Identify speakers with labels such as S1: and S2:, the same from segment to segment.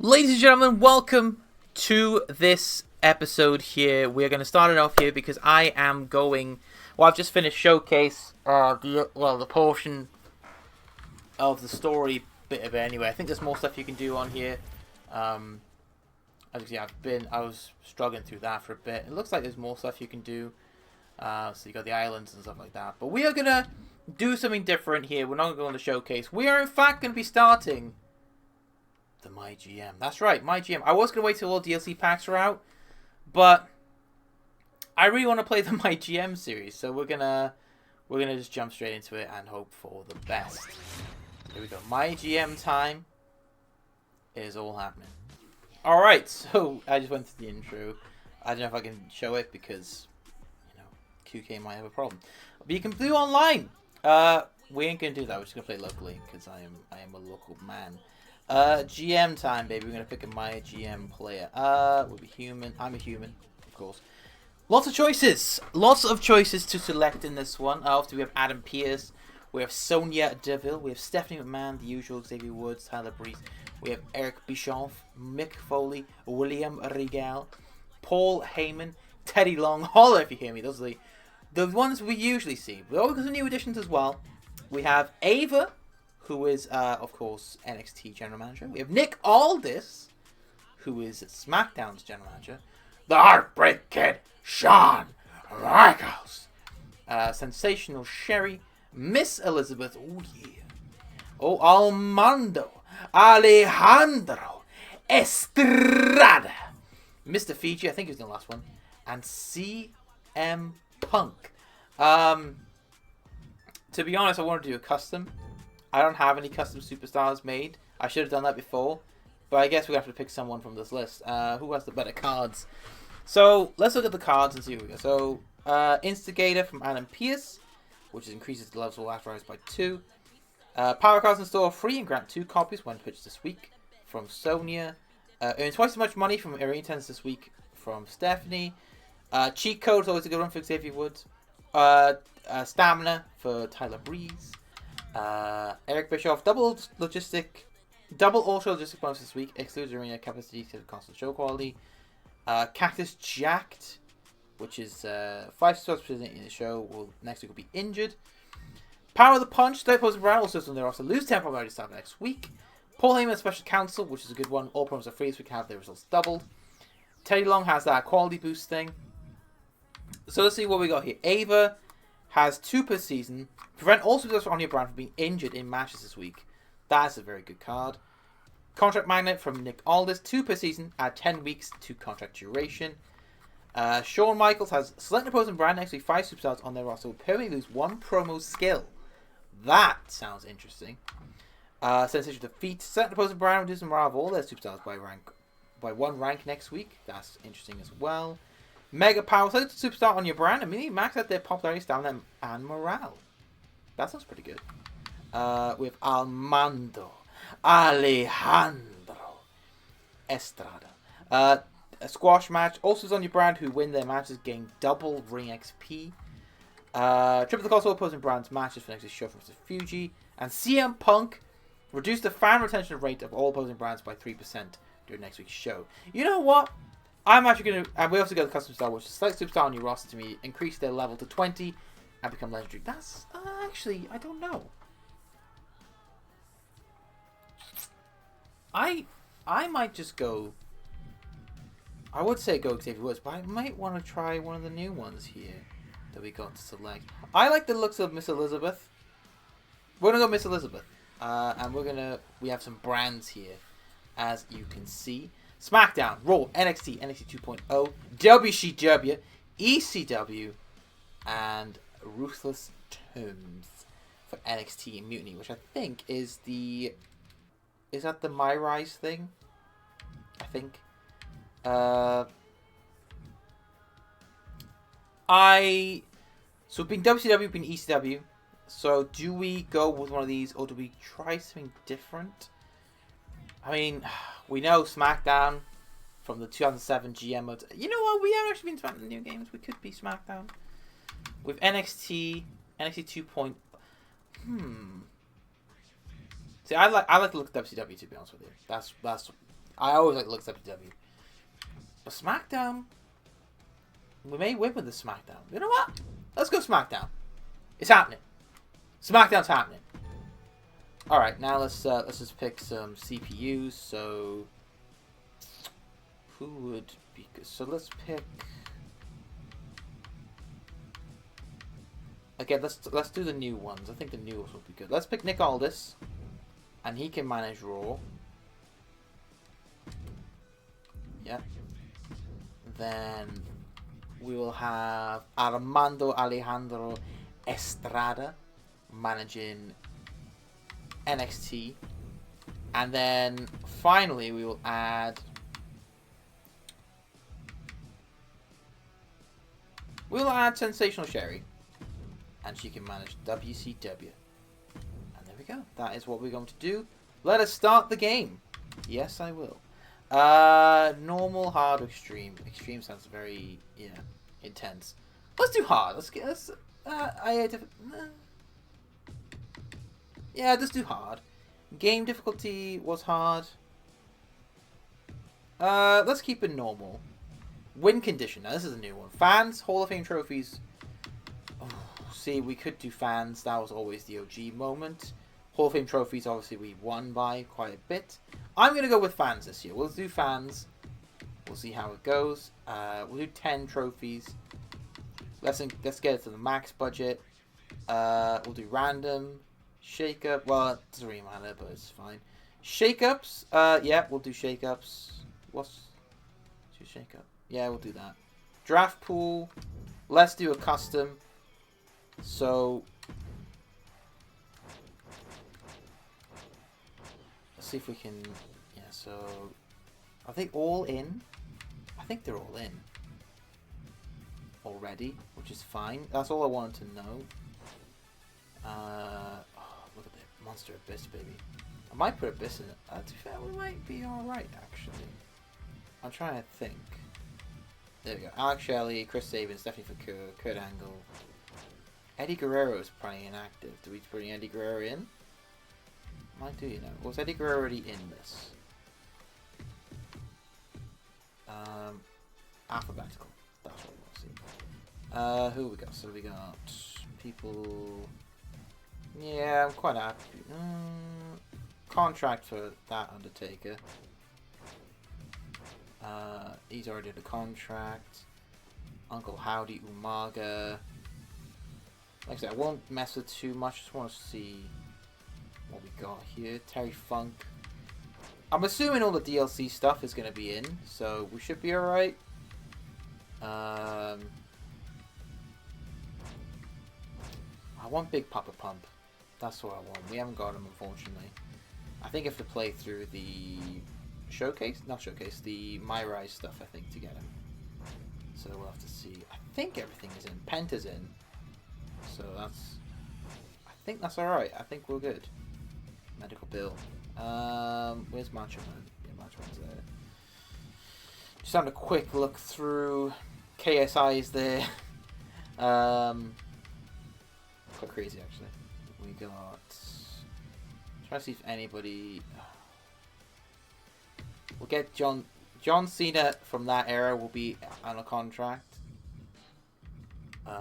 S1: Ladies and gentlemen, welcome to this episode here. We're going to start it off here because I am going... Well, I've just finished Showcase, the portion of the story bit of it anyway. I think there's more stuff you can do on here. As you see, I was struggling through that for a bit. It looks like there's more stuff you can do. So you got the islands and stuff like that. But we are going to do something different here. We're not going to go on the Showcase. We are in fact going to be starting... the MyGM. That's right, MyGM. I was going to wait till all DLC packs are out, but I really want to play the MyGM series, so we're gonna just jump straight into it and hope for the best. Here we go. MyGM time is all happening. Alright, so I just went through the intro. I don't know if I can show it because, QK might have a problem. But you can do online. We ain't going to do that. We're just going to play locally because I am a local man. GM time, baby. We're going to pick a MyGM player. We'll be human. I'm a human, of course. Lots of choices. Lots of choices to select in this one. After we have Adam Pearce. We have Sonia Deville. We have Stephanie McMahon, the usual, Xavier Woods, Tyler Breeze. We have Eric Bischoff, Mick Foley, William Regal, Paul Heyman, Teddy Long. Holla if you hear me. Those are the ones we usually see. But all some new additions as well. We have Ava, who is, of course, NXT General Manager. We have Nick Aldis, who is SmackDown's General Manager. The Heartbreak Kid, Shawn Michaels. Sensational Sherry, Miss Elizabeth, oh yeah. Oh, Armando Alejandro Estrada. Mr. Fiji, I think he was the last one. And CM Punk. To be honest, I want to do a custom. I don't have any custom superstars made. I should have done that before. But I guess we have to pick someone from this list. Who has the better cards? So, let's look at the cards and see who we got. So, Instigator from Adam Pearce, which increases the levels of authorized by 2. Power cards in store free and grant 2 copies when pitched this week from Sonia. Earn twice as much money from Arena Tens this week from Stephanie. Cheat code is always a good one for Xavier Woods. Stamina for Tyler Breeze. Eric Bischoff, double ultra logistic bonus this week, excludes arena capacity to constant show quality. Cactus Jacked, which is 5 stars presented in the show, will next week will be injured. Power of the Punch, State Pose Brown also on their roster, lose 10 popularity start next week. Paul Heyman Special Counsel, which is a good one, all promos are free so we can have their results doubled. Teddy Long has that quality boost thing. So let's see what we got here. Ava has 2 per season. Prevent all superstars on your brand from being injured in matches this week. That's a very good card. Contract Magnet from Nick Aldis. 2 per season. Add 10 weeks to contract duration. Shawn Michaels has select an opposing brand next week. 5 superstars on their roster will permanently lose 1 promo skill. That sounds interesting. Sensation Defeat. Select an opposing brand reduce the morale of all their superstars by 1 rank next week. That's interesting as well. Mega Power. Select a superstar on your brand and immediately max out their popularity, stamina, and morale. That sounds pretty good. With Armando Alejandro Estrada. A squash match. Also on your brand who win their matches gain double ring XP. Triple the cost of all opposing brands matches for next week's show from Mr. Fuji. And CM Punk. Reduce the fan retention rate of all opposing brands by 3% during next week's show. You know what? I'm actually going to... And we also got the custom star, which is select superstar on your roster to me. Increase their level to 20. And become legendary. That's actually, I don't know. I might just go. I would say go Xavier Woods, but I might want to try one of the new ones here that we got to select. I like the looks of Miss Elizabeth. We're gonna go Miss Elizabeth, and we have some brands here, as you can see. SmackDown, Raw, NXT, NXT 2.0, WCW, ECW, and Ruthless Terms for NXT and Mutiny, which I think is that the My Rise thing? I think. So being WCW, being ECW. So do we go with one of these, or do we try something different? I mean, we know SmackDown from the 2007 GM mode. You know what? We haven't actually been SmackDown in the new games. We could be SmackDown. With NXT 2.0. See, I like the look of WCW, to be honest with you. That's I always like to look at WWE. But SmackDown, we may win with the SmackDown. You know what? Let's go SmackDown. It's happening. SmackDown's happening. All right, now let's just pick some CPUs. So who would be good? So let's pick. Again, let's do the new ones. I think the new ones will be good. Let's pick Nick Aldis, and he can manage Raw. Yep. Then we will have Armando Alejandro Estrada managing NXT. And then finally we will add Sensational Sherry. And she can manage WCW. And there we go. That is what we're going to do. Let us start the game. Yes, I will. Normal, hard, extreme. Extreme sounds very, intense. Let's do hard. Let's do hard. Game difficulty was hard. Let's keep it normal. Win condition. Now this is a new one. Fans, Hall of Fame trophies. Oh, see, we could do fans. That was always the OG moment. Hall of Fame trophies, obviously, we won by quite a bit. I'm going to go with fans this year. We'll do fans. We'll see how it goes. We'll do 10 trophies. Let's get it to the max budget. We'll do random. Shake-up. Well, it doesn't really matter, but it's fine. Shake-ups. Yeah, we'll do shake-ups. What's... do shake-up? Yeah, we'll do that. Draft pool. Let's do a custom. So... let's see if we can... yeah, so... are they all in? I think they're all in. Already, which is fine. That's all I wanted to know. Oh, look at the Monster Abyss, baby. I might put Abyss in it. To be fair, we might be alright, actually. I'm trying to think. There we go. Alex Shelley, Chris Sabin, Stephanie Fakur, Kurt Angle. Eddie Guerrero is probably inactive. Do we bring Eddie Guerrero in? Might do, you know. Was Eddie Guerrero already in this? Alphabetical. That's what we want to see. Who we got? So we got people... yeah, I'm quite happy. Contract for that Undertaker. He's already did a contract. Uncle Howdy Umaga. Like I said, I won't mess with too much. Just want to see what we got here. Terry Funk. I'm assuming all the DLC stuff is going to be in, so we should be alright. I want Big Papa Pump. That's what I want. We haven't got him, unfortunately. I think I have to play through the showcase? Not showcase, the My Rise stuff, I think, to get him. So we'll have to see. I think everything is in. Penta's in. So that's... I think that's alright. I think we're good. Medical bill. Where's Macho Man? Yeah, Macho Man's there. Just having a quick look through. KSI is there. Quite crazy, actually. We got... trying to see if anybody... we'll get John Cena from that era will be on a contract. Who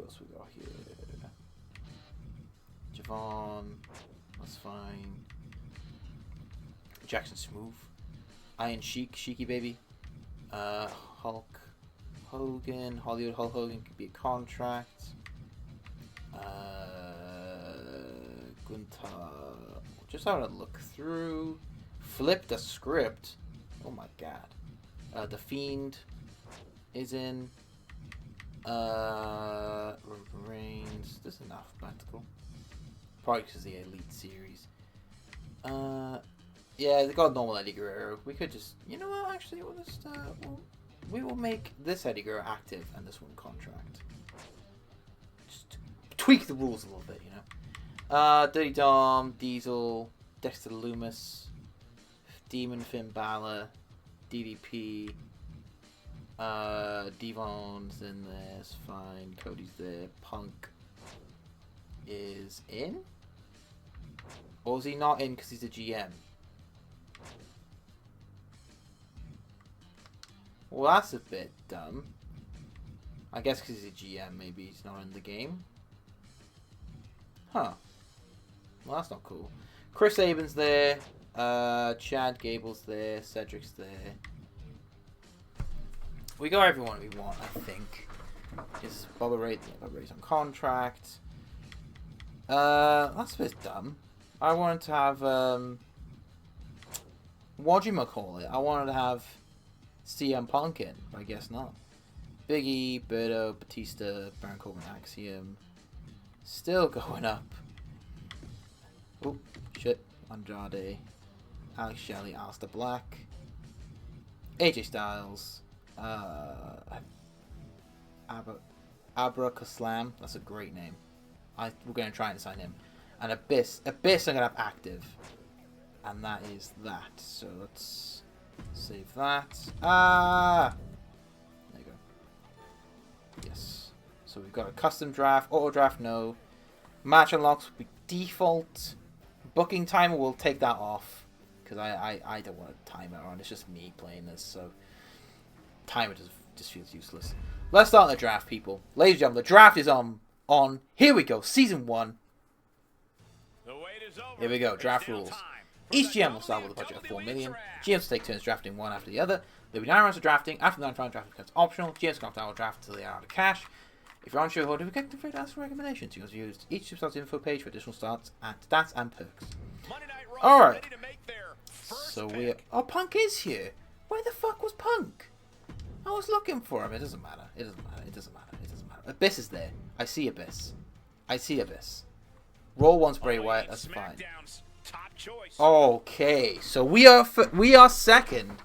S1: else we got here? Javon, that's fine. Jackson Smooth, Iron Sheik, Sheiky baby. Hulk Hogan, Hollywood Hulk Hogan could be a contract. Gunther, just having a look through. Flip the script. Oh my god. The Fiend is in. Reigns. This is an alphabetical. Probably because the Elite Series. Yeah, they got normal Eddie Guerrero. We could just, you know what? Actually, we'll just we will make this Eddie Guerrero active and this one contract. Just tweak the rules a little bit, you know. Dirty Dom, Diesel, Dexter Loomis, Demon Finn Balor, DDP, Devon's in there, it's fine. Cody's there. Punk is in? Or is he not in because he's a GM? Well, that's a bit dumb. I guess because he's a GM, maybe he's not in the game. Huh. Well, that's not cool. Chris Sabin's there. Chad Gable's there. Cedric's there. We got everyone we want, I think. Is Bubba Ray? Yeah, Bubba Ray's on contract. That's a bit dumb. I wanted to have what do you call it? I wanted to have CM Punk in, but I guess not. Big E, Berto, Batista, Baron Corbin, Axiom. Still going up. Oh, shit. Andrade. Alex Shelley, Aleister Black. AJ Styles. Abracaslam. That's a great name. We're going to try and sign him. And Abyss. Abyss I'm going to have active. And that is that. So let's save that. There you go. Yes. So we've got a custom draft. Auto draft, no. Match unlocks will be default. Booking timer, we'll take that off. Because I don't want a timer on. It's just me playing this. So timer just feels useless. Let's start the draft, people. Ladies and gentlemen, the draft is on. Here we go. Season 1. Here we go. Draft rules. Each GM will start with a budget of 4 million. GMs will take turns drafting one after the other. There will be 9 rounds of drafting. After the 9th round, drafting becomes optional. GMs can opt out of draft until they are out of cash. If you're unsure what to get, feel free to ask for recommendations. You can use each starts info page for additional stats and perks. Alright. So we're... Oh, Punk is here. Where the fuck was Punk? I was looking for him. It doesn't matter. It doesn't matter. It doesn't matter. It doesn't matter. Abyss is there. I see Abyss. I see Abyss. Raw wants Bray Wyatt. That's fine. Okay, so we are second,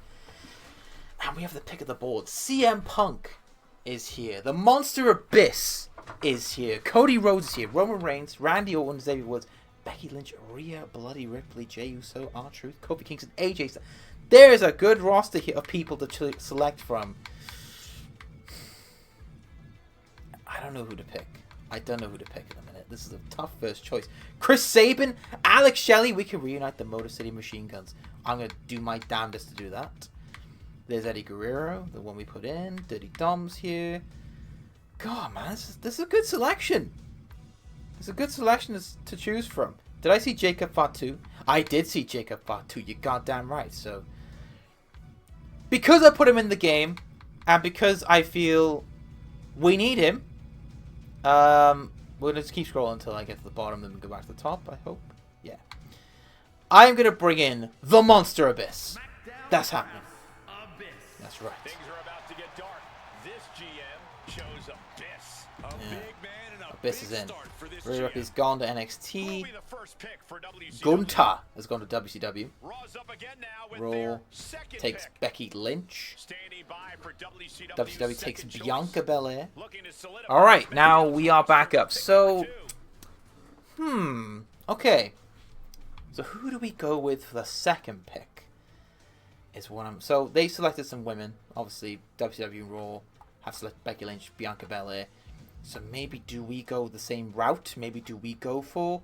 S1: and we have the pick of the board. CM Punk is here. The Monster Abyss is here. Cody Rhodes is here. Roman Reigns, Randy Orton, Xavier Woods, Becky Lynch, Rhea, Bloody Ripley, Jey Uso, R-Truth, Kofi Kingston, AJ Styles. There is a good roster here of people to select from. I don't know who to pick. I don't know who to pick in a minute. This is a tough first choice. Chris Sabin, Alex Shelley. We can reunite the Motor City Machine Guns. I'm going to do my damnedest to do that. There's Eddie Guerrero, the one we put in. Dirty Dom's here. God, man, this is a good selection. It's a good selection to choose from. Did I see Jacob Fatu? I did see Jacob Fatu. You're goddamn right. So, because I put him in the game, and because I feel we need him, we're going to keep scrolling until I get to the bottom, then we go back to the top, I hope. Yeah. I'm going to bring in the Monster Abyss. That's happening. That's right.
S2: Things are about to get dark. This GM chose Abyss. A big man and a
S1: Abyss is
S2: big
S1: in.
S2: start for this
S1: Rhea
S2: GM.
S1: Ripley's gone to
S2: Who will
S1: NXT.
S2: be the first pick for WCW?
S1: Gunta has gone to WCW.
S2: Raw's up again now with
S1: Raw
S2: their second
S1: takes
S2: pick.
S1: Becky Lynch.
S2: Standing by for WCW's
S1: WCW takes
S2: second choice.
S1: Bianca Belair.
S2: Looking to solidify
S1: Alright,
S2: his
S1: now
S2: position
S1: we are back
S2: for
S1: up.
S2: pick
S1: So,
S2: number 2.
S1: okay. So who do we go with for the second pick? Is what I'm... So they selected some women. Obviously, WCW Raw have selected Becky Lynch, Bianca Belair. So maybe do we go the same route? Maybe do we go for...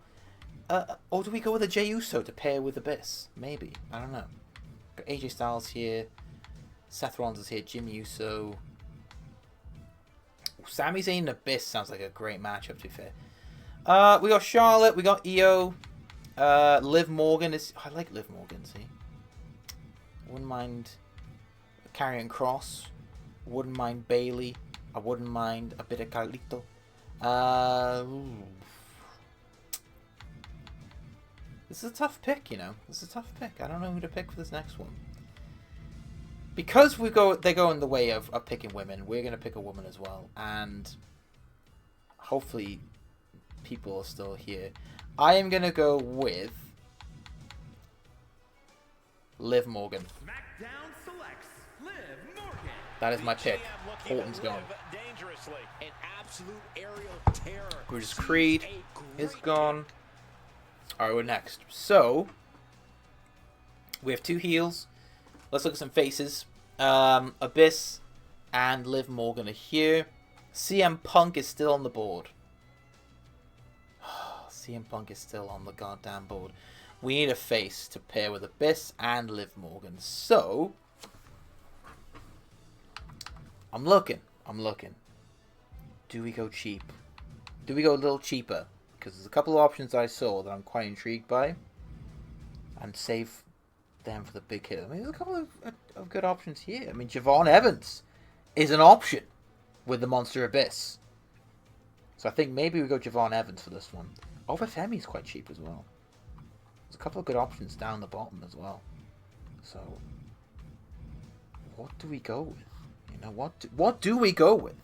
S1: or do we go with a Jey Uso to pair with Abyss? Maybe. I don't know. Got AJ Styles here. Seth Rollins is here. Jimmy Uso. Sami Zayn and Abyss sounds like a great matchup, to be fair. We got Charlotte. We got Io. Liv Morgan is... I like Liv Morgan, see? Wouldn't mind Karrion Kross. Wouldn't mind Bailey. I wouldn't mind a bit of Carlito. This is a tough pick, you know. This is a tough pick. I don't know who to pick for this next one. Because they're going the way of picking women, we're going to pick a woman as well. And hopefully people are still here. I am going to go with Liv Morgan. That is my pick. Colton's going. Brutus Creed is gone. Alright, we're next. So, we have 2 heels. Let's look at some faces. Abyss and Liv Morgan are here. CM Punk is still on the board. CM Punk is still on the goddamn board. We need a face to pair with Abyss and Liv Morgan. So, I'm looking. Do we go cheap? Do we go a little cheaper? Because there's a couple of options I saw that I'm quite intrigued by. And save them for the big hit. I mean, there's a couple of good options here. I mean, Javon Evans is an option with the Monster Abyss. So I think maybe we go Javon Evans for this one. Obafemi's quite cheap as well. There's a couple of good options down the bottom as well. So, what do we go with? You know, what do we go with?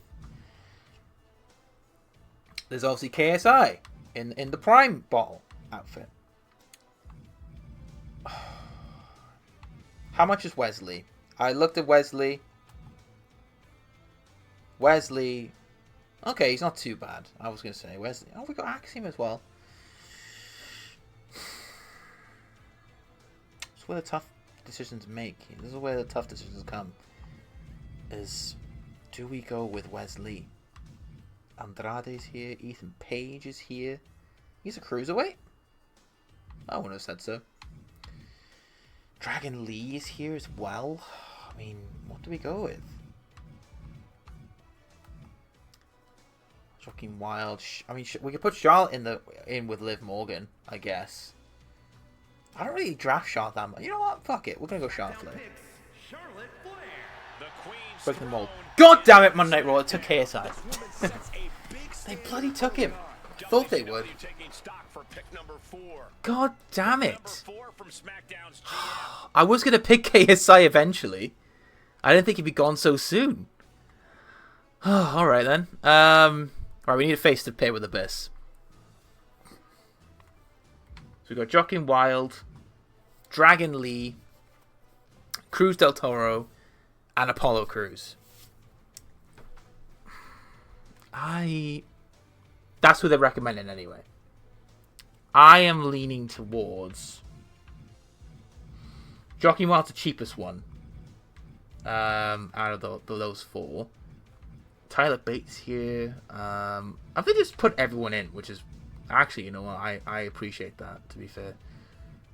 S1: There's obviously KSI in the Prime bottle outfit. How much is Wesley? I looked at Wesley. Okay, he's not too bad. I was going to say Wesley. Oh, we got Axiom as well. It's where the tough decisions make. This is where the tough decisions come. Do we go with Wesley? Andrade's here. Ethan Page is here. He's a cruiserweight? I wouldn't have said so. Dragon Lee is here as well. I mean, what do we go with? Joaquin Wild. I mean, we could put Charlotte in with Liv Morgan, I guess. I don't really draft Charlotte that much. You know what? Fuck it. We're gonna go Charlotte Flair. Break the mold. God damn it, Monday Night Raw. It took KSI. They bloody took him. I thought they would. God damn it. I was gonna pick KSI eventually. I didn't think he'd be gone so soon. Alright then. Right, we need a face to pair with Abyss. So we got Joaquin Wild, Dragon Lee, Cruz del Toro, and Apollo Crews. That's who they're recommending anyway. I am leaning towards Joaquin Wild's the cheapest one out of those four. Tyler Bates here. I think just put everyone in, which is actually, you know what, I appreciate that, to be fair,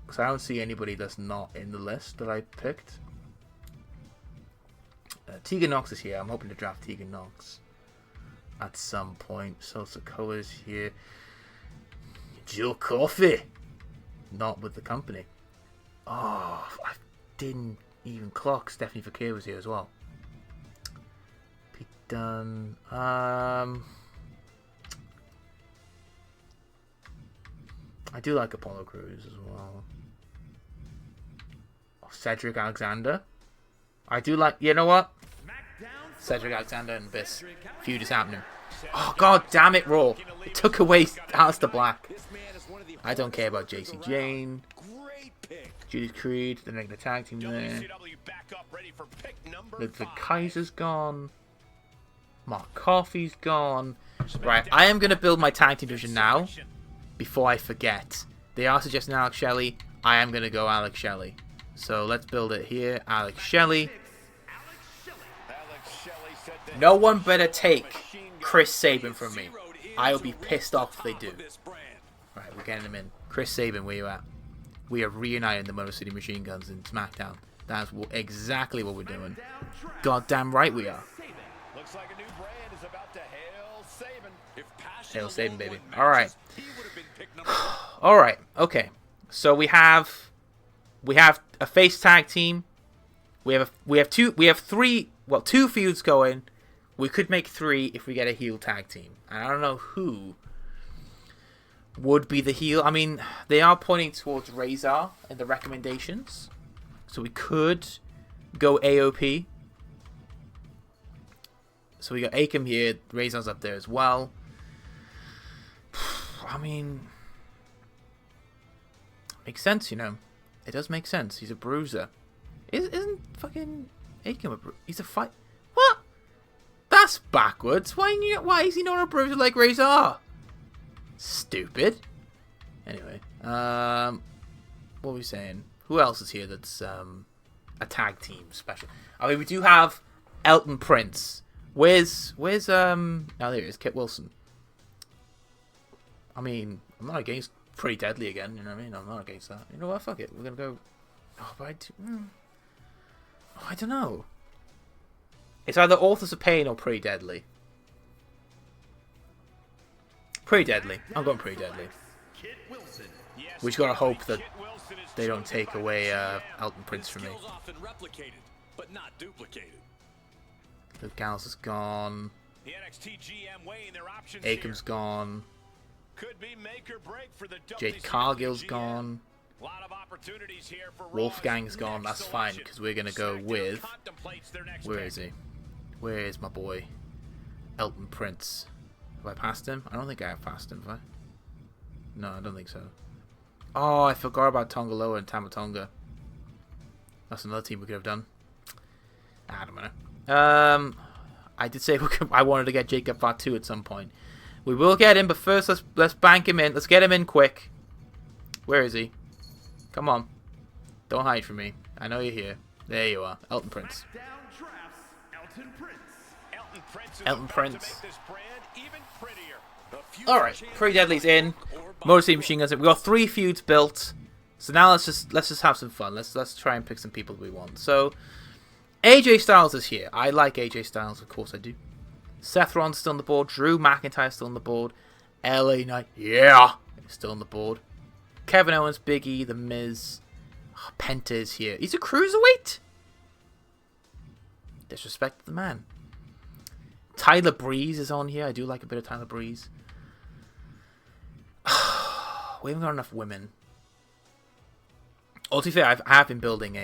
S1: because I don't see anybody that's not in the list that I picked. Tegan Knox is here. I'm hoping to draft Tegan Knox at some point. So Sokoa's here. Jill Coffey, not with the company. Oh, I didn't even clock Stephanie Fakir was here as well. Pete Dunne. I do like Apollo Crews as well. Oh, Cedric Alexander. I do like. You know what? Cedric Alexander and Abyss feud is happening. Oh, god damn it, Raw. It took away Aleister Black. I don't care about JC Jane. Judith Creed, the regular tag team there. Ludwig Kaiser's gone. Mark Coffey's gone. Right, I am going to build my tag team division now. Before I forget. They are suggesting Alex Shelley. I am going to go Alex Shelley. So let's build it here. Alex Shelley. No one better take Chris Sabin from me. I will be pissed off if they do. Right, we're getting him in. Chris Sabin, where you at? We are reuniting the Motor City Machine Guns in SmackDown. That's exactly what we're doing. Goddamn right we are.
S2: Looks like a new brand is about to hail Sabin.
S1: Hail Sabin, baby. Alright. Alright, okay. So we have a face tag team. We have two feuds going. We could make 3 if we get a heel tag team. And I don't know who would be the heel. I mean, they are pointing towards Razor in the recommendations. So we could go AOP. So we got Akam here. Razor's up there as well. I mean, makes sense, you know. It does make sense. He's a bruiser. Isn't fucking Akam a bruiser? He's a fight. What? That's backwards. Why is he not a bruiser like Razor? Stupid. Anyway, what were we saying? Who else is here that's a tag team special? I mean, we do have Elton Prince. Where's oh, there he is, Kit Wilson. I mean, I'm not against Pretty Deadly again, you know what I mean? I'm not against that. You know what? Fuck it. We're gonna go. Oh, but I don't know. It's either Authors of Pain or Pretty Deadly. Pretty Deadly. I'm going Pretty Deadly. We just gotta hope that they don't take away Elton Prince from me. Luke Gallows is gone. Akam's gone. Jade Cargill's gone. Wolfgang's gone. That's fine, because we're going to go with... Where is he? Where is my boy? Elton Prince. Have I passed him? I don't think I have passed him, have I? No, I don't think so. Oh, I forgot about Tongaloa and Tamatonga. That's another team we could have done. I don't know. I did say I wanted to get Jacob Fatu at some point. We will get him, but first let's bank him in. Let's get him in quick. Where is he? Come on. Don't hide from me. I know you're here. There you are. Elton Prince. Elton Prince. Alright. Pretty Deadly's in. Motor City Machine Guns in. We got 3 feuds built. So now let's just have some fun. Let's try and pick some people we want. So AJ Styles is here. I like AJ Styles, of course I do. Seth Rollins still on the board. Drew McIntyre still on the board. LA Knight, yeah, still on the board. Kevin Owens, Big E, The Miz. Oh, Penta is here. He's a cruiserweight? Disrespect to the man. Tyler Breeze is on here. I do like a bit of Tyler Breeze. We haven't got enough women. Oh, to be fair, I have been building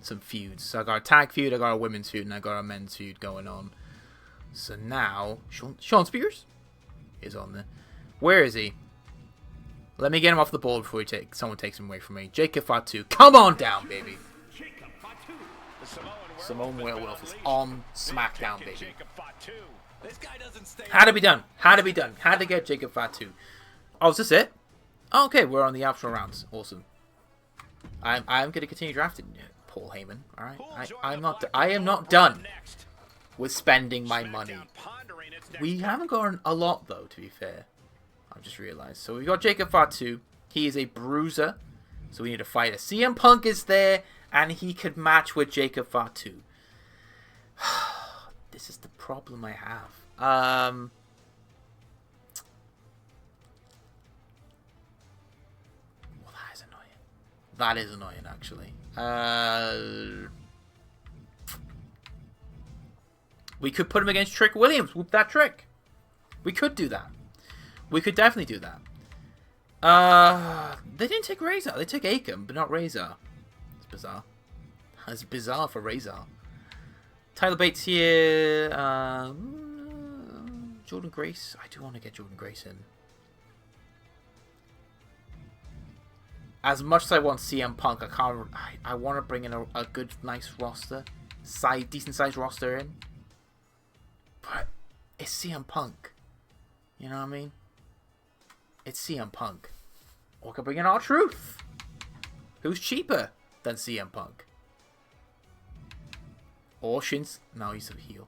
S1: some feuds. So I got a tag feud, I got a women's feud, and I got a men's feud going on. So now, Sean Spears is on there. Where is he? Let me get him off the board before someone takes him away from me. Jacob Fatu, come on down, baby. Simone Werewolf is on SmackDown, baby. Had to be done. Had to be done. Had to get Jacob Fatu. Oh, is this it? Oh, okay, we're on the optional rounds. Awesome. I'm going to continue drafting Paul Heyman. All right, I am not done with spending my money. We haven't gotten a lot though, to be fair. I've just realized. So we got Jacob Fatu. He is a bruiser, so we need a fighter. CM Punk is there, and he could match with Jacob Fatu. This is the problem I have. Well, that is annoying. That is annoying, actually. We could put him against Trick Williams. Whoop that Trick. We could do that. We could definitely do that. They didn't take Razor. They took Akam, but not Razor. It's bizarre. It's bizarre for Razor. Tyler Bates here. Jordan Grace. I do want to get Jordan Grace in. As much as I want CM Punk, I want to bring in a good, nice roster, decent sized roster in. But it's CM Punk. You know what I mean? It's CM Punk. Or I could bring in R-Truth, who's cheaper than CM Punk. Or no, he's a heel.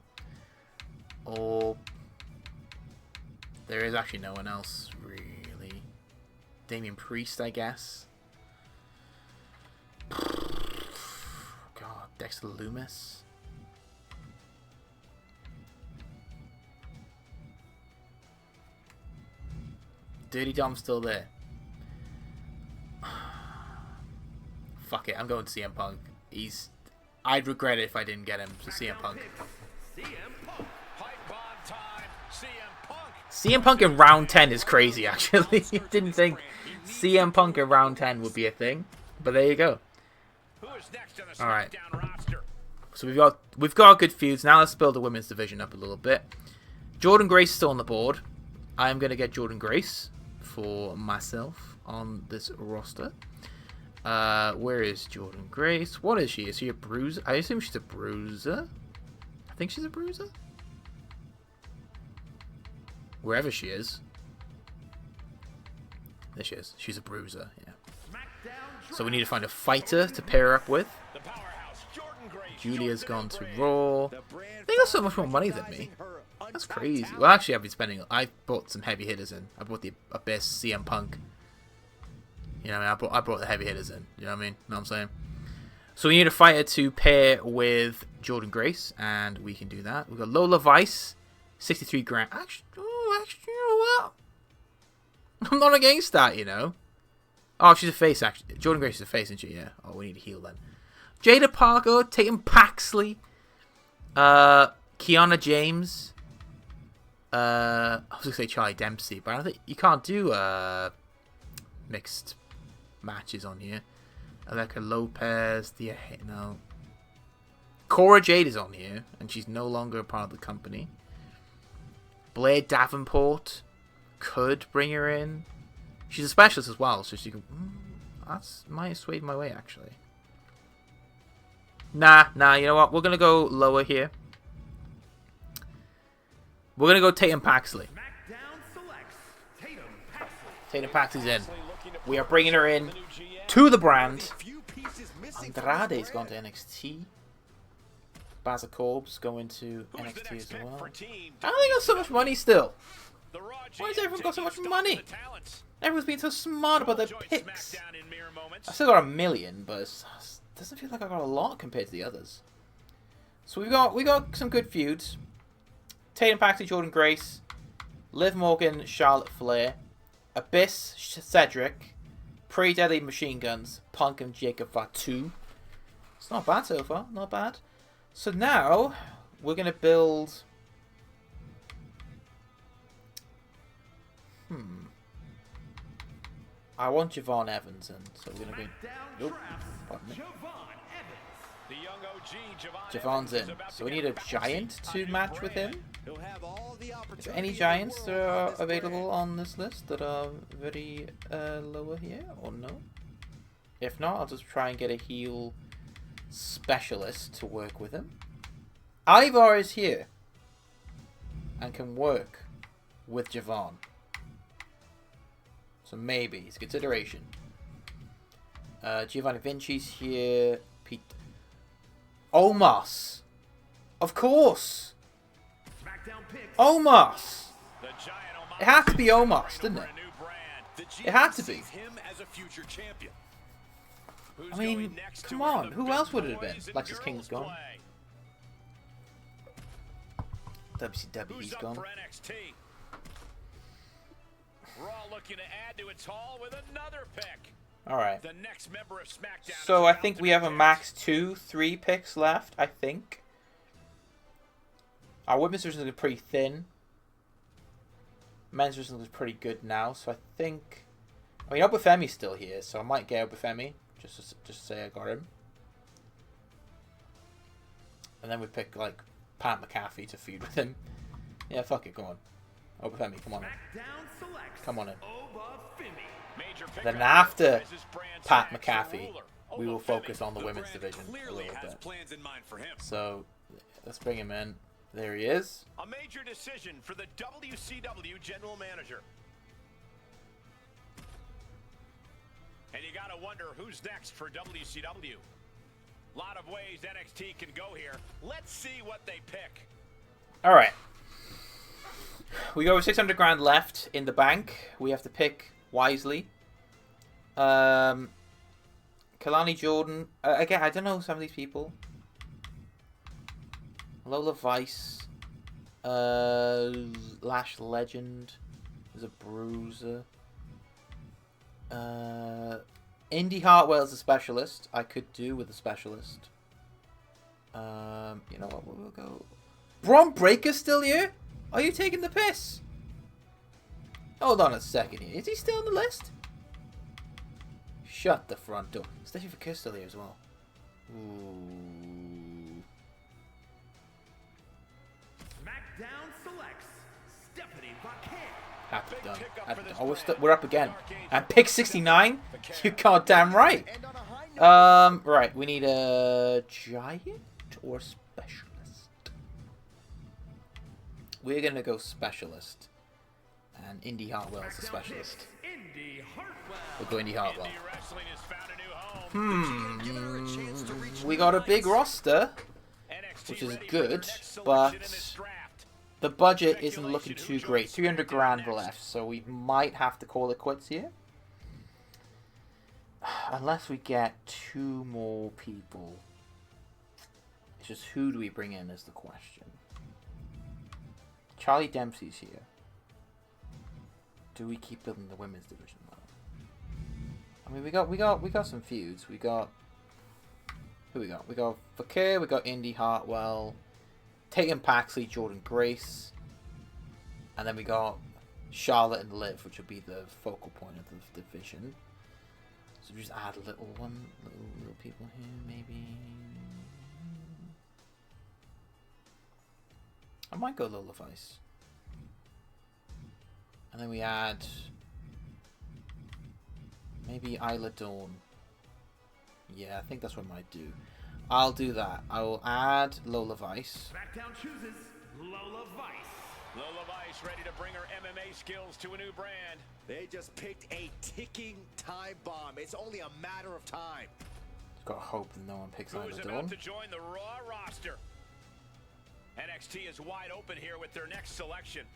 S1: Or there is actually no one else really. Damian Priest, I guess. God, Dexter Lumis. Dirty Dom's still there. Fuck it, I'm going to CM Punk. I'd regret it if I didn't get him to CM Punk. CM Punk in round 10 is crazy, actually. Didn't think CM Punk in round 10 would be a thing, but there you go. Alright. So we've got good feuds. Now let's build the women's division up a little bit. Jordan Grace is still on the board. I'm going to get Jordan Grace for myself on this roster. Where is Jordan Grace? What is she? Is she a bruiser? I assume she's a bruiser. I think she's a bruiser. Wherever she is. There she is. She's a bruiser, yeah. So we need to find a fighter to pair her up with. Julia's gone to Raw. They got so much more money than me. That's crazy. Well, actually, I've been spending... I bought some heavy hitters in. I bought the Abyss, CM Punk. You know what I mean? I brought the heavy hitters in. You know what I mean? Know what I'm saying? So we need a fighter to pair with Jordan Grace, and we can do that. We've got Lola Vice, 63 grand. Actually, you know what? I'm not against that, you know. Oh, she's a face, actually. Jordan Grace is a face, isn't she? Yeah. Oh, we need to heal then. Jada Parker, Tatum Paxley, Kiana James. I was gonna say Charlie Dempsey, but I don't think you can't do mixed matches on here. Alexa Lopez, no. Cora Jade is on here, and she's no longer a part of the company. Blair Davenport, could bring her in. She's a specialist as well, so she can. That's might have swayed my way actually. Nah. You know what? We're gonna go lower here. We're gonna go Tatum Paxley. Tatum Paxley's in. We are bringing her in to the brand. Andrade's gone to NXT. Baza Corb's going to NXT as well. How do they got so much money still? Why has everyone got so much money? Everyone's been so smart about their picks. I still got $1 million, but it doesn't feel like I got a lot compared to the others. So we got some good feuds. Tatum Paxley, Jordan Grace, Liv Morgan, Charlotte Flair, Abyss, Cedric, Pretty Deadly Machine Guns, Punk and Jacob Fatu. It's not bad so far, not bad. So now we're gonna build. I want Javon Evans in, so we're gonna go. Nope, pardon me. Javon's in, so we need a giant to match with him. Is there any giants that are available on this list that are very lower here, or no? If not, I'll just try and get a heel specialist to work with him. Ivar is here and can work with Javon, so maybe it's a consideration. Giovanni Vinci's here. Pete Omos, of course. Omos. It had to be Omos, didn't it? It had to be. I mean, come on. Who else would it have been? Lexus King's gone. WCW's gone. Alright. So I think we have a max 3 picks left, I think. Our women's division is pretty thin. Men's division is pretty good now, so I think... I mean, Obafemi's still here, so I might get Obafemi. Just to say I got him. And then we pick, like, Pat McAfee to feud with him. Yeah, fuck it, come on. Obafemi, come on in. Come on in. Then after Pat McAfee, we will focus on the women's division a little bit. So, let's bring him in. There he is.
S2: A major decision for the WCW general manager. And you gotta wonder who's next for WCW. A lot of ways NXT can go here. Let's see what they pick.
S1: All right. We got over 600 grand left in the bank. We have to pick wisely. Kalani Jordan. Again, I don't know some of these people. Lola Vice. Lash Legend. There's a Bruiser. Indy Hartwell's a specialist. I could do with a specialist. You know what? We'll go. Braun Breaker's still here? Are you taking the piss? Hold on a second here. Is he still on the list? Shut the front door. Stephanie Foucault's still here as well. Ooh.
S3: SmackDown selects Stephanie Foucault.
S1: Have to be done. Have to be done. Oh, we're up again. And pick 69? You goddamn right. Right. We need a giant or specialist. We're going to go specialist. And Indy Hartwell is a specialist. We'll go Indy Hartwell. We got a big roster, which is good, but the budget isn't looking too great. 300 grand left, so we might have to call it quits here. unless we get 2 more people. It's just who do we bring in is the question. Charlie Dempsey's here. Do we keep building the women's division though? I mean, we got some feuds. We got who we got? We got Fakir. We got Indy Hartwell, Tatum Paxley, Jordan Grace, and then we got Charlotte and Liv, which will be the focal point of the division. So we just add little people here, maybe. I might go Lola Vice. And then we add maybe Isla Dawn. Yeah, I think that's what I might do. I'll do that. I will add Lola Vice.
S3: SmackDown chooses Lola Vice.
S2: Lola Vice ready to bring her MMA skills to a new brand.
S4: They just picked a ticking time bomb. It's only a matter of time.
S1: Got hope that no one picks
S2: Who's
S1: Isla
S2: about
S1: Dawn.
S2: to join the Raw roster? NXT is wide open here with their next selection.